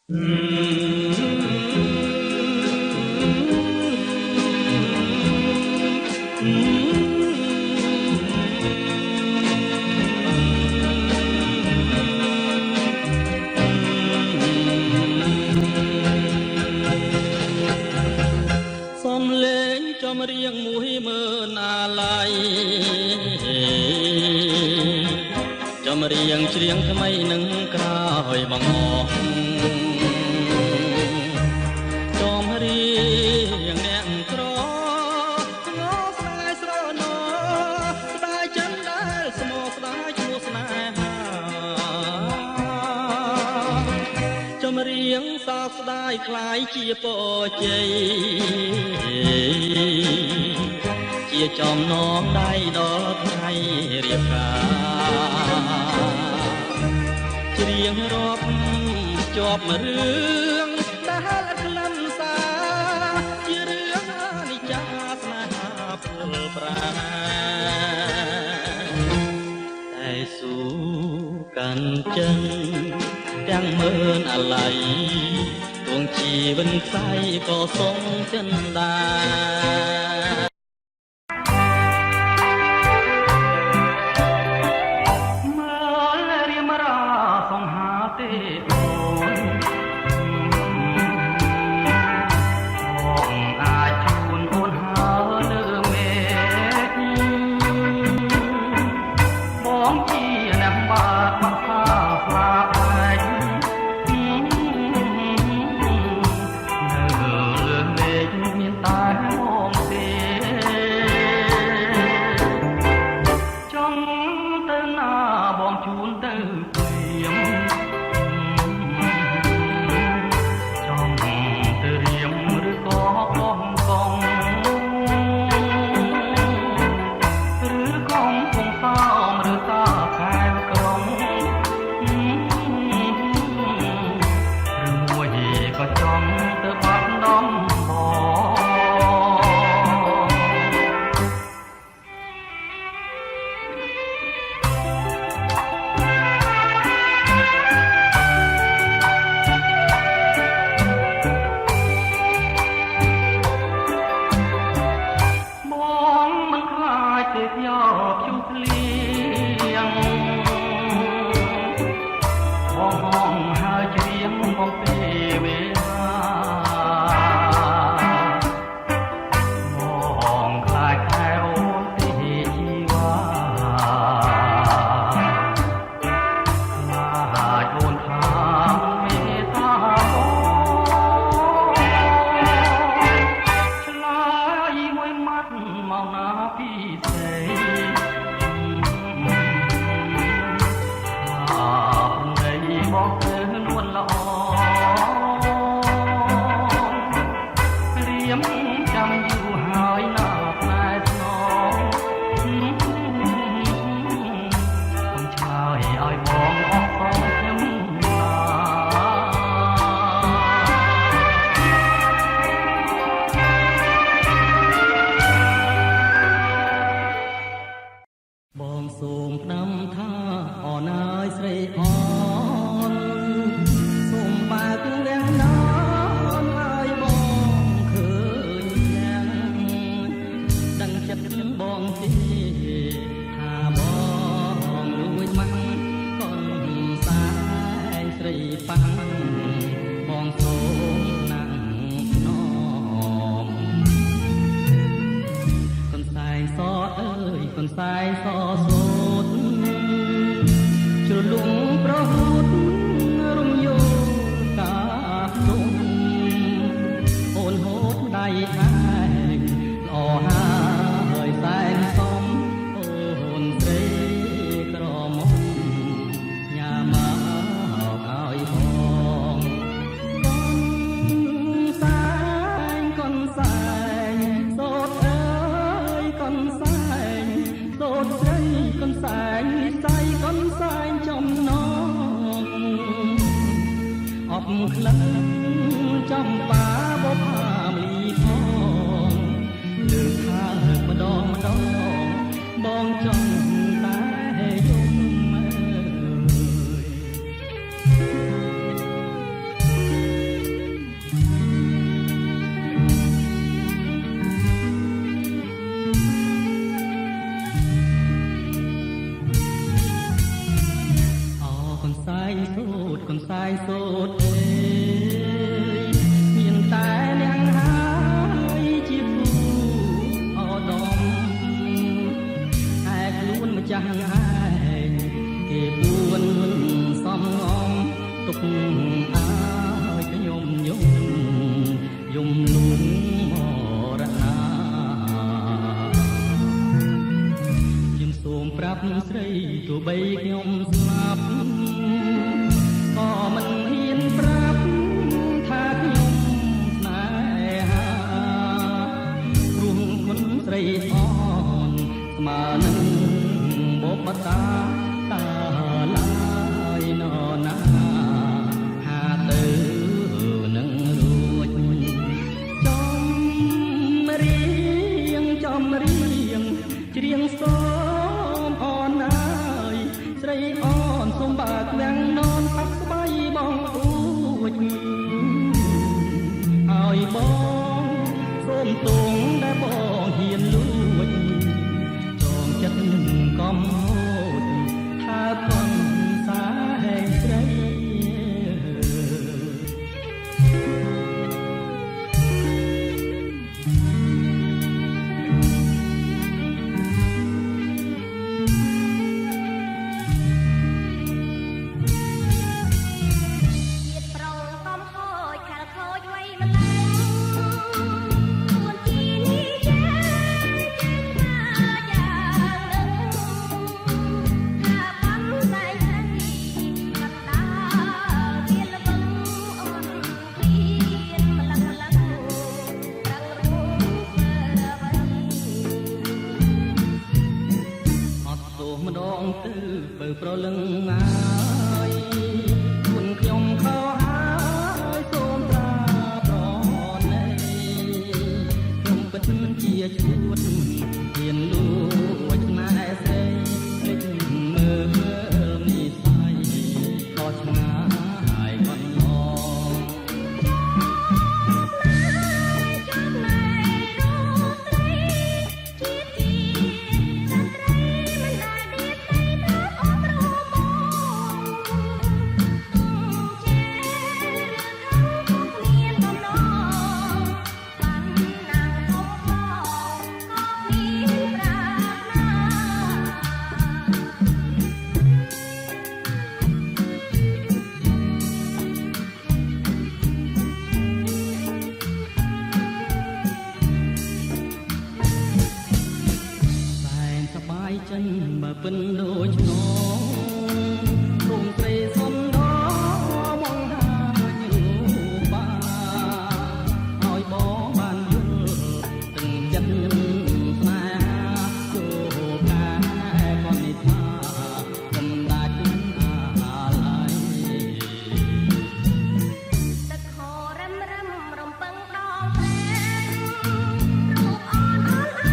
សំលេងចំរៀងមួយមើលអាឡ័យចំរៀងច្រៀងថ្មីនឹងក្រោយបងអស់ចំរៀងអ្នកក្រងស្ដាយស្រណោស្ដាយចិនដែលស្មោស្ដាយឈ្មោះស្នេហាចំរៀងសោកស្ដាយคล้ายជាពរជ័យជាចំណងដៃដល់ថ្ងៃរៀបការច្រៀងរាប់ជាប់រឿងដែលក្លិនសាជារឿងអនិច្ចាស្នេហាពលប្រាតែស៊ូកាន់ចិនទាំងមើលអាឡ័យដួងជីវិនខ្សែក៏សងចិនដែរចំបាបផាមលីផងលើកថាម្ដងបងចង់តែយំ នសែងសូត្រទេមានតែអ្នកហើយជាគូអដំឯខ្លួនម្ចាស់ឯងគេពួនសំងំទុកឲ្យខ្ញុំយំលួងមរណាខ្ញុំសូមប្រាប់ស្រីទោះបីខ្ញុំស្លាប់ក៏មិនហ៊ានប្រាប់ថាខ្ញុំស្នេហាព្រោះគុណស្រីអនស្មើនឹងបបតាតាឡើយនរណាហាទៅនឹងរួចចំរៀងច្រៀងសូមអនហើយស្រីអនសូមបើកវាំងននផាត់ស្បៃបងអួចឲ្យបងសូមទងដែលបងហ៊ានលួចចងចិត្តកំហូតថាផងសាហែងស្រីម្ដងទៅបើប្រលឹងហើយគុណខ្ញុំខោហើយសូមត្រាប្រណីខ្ញុំពិតជាជួតហ៊ានលួចណែស្រីភ្លេចមើលនិស័យខុសឆ្ងាយមិនមកចិនបើពិនដូចណគុំព្រៃសំដមកហាញរូបាឲ្យបងបានយល់ទាំងចិត្តស្នេហាចូលការcònនេះថាមិនដាច់អាឡ័យទឹកខរឹមរំពឹងដល់តែរូបអនអន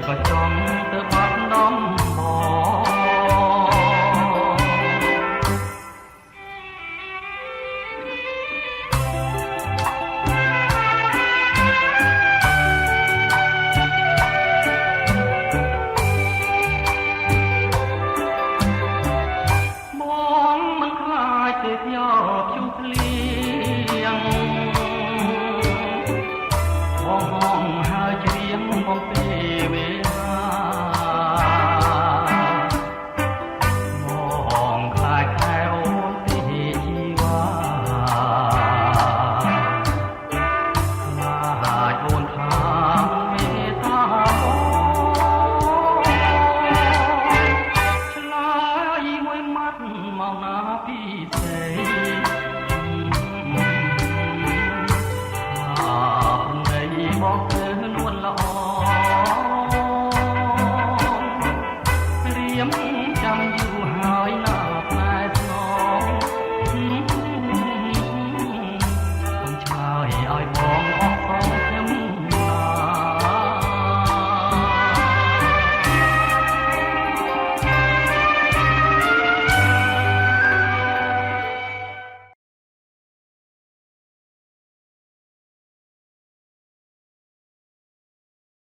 ก็จ้องเธอพัดน้อง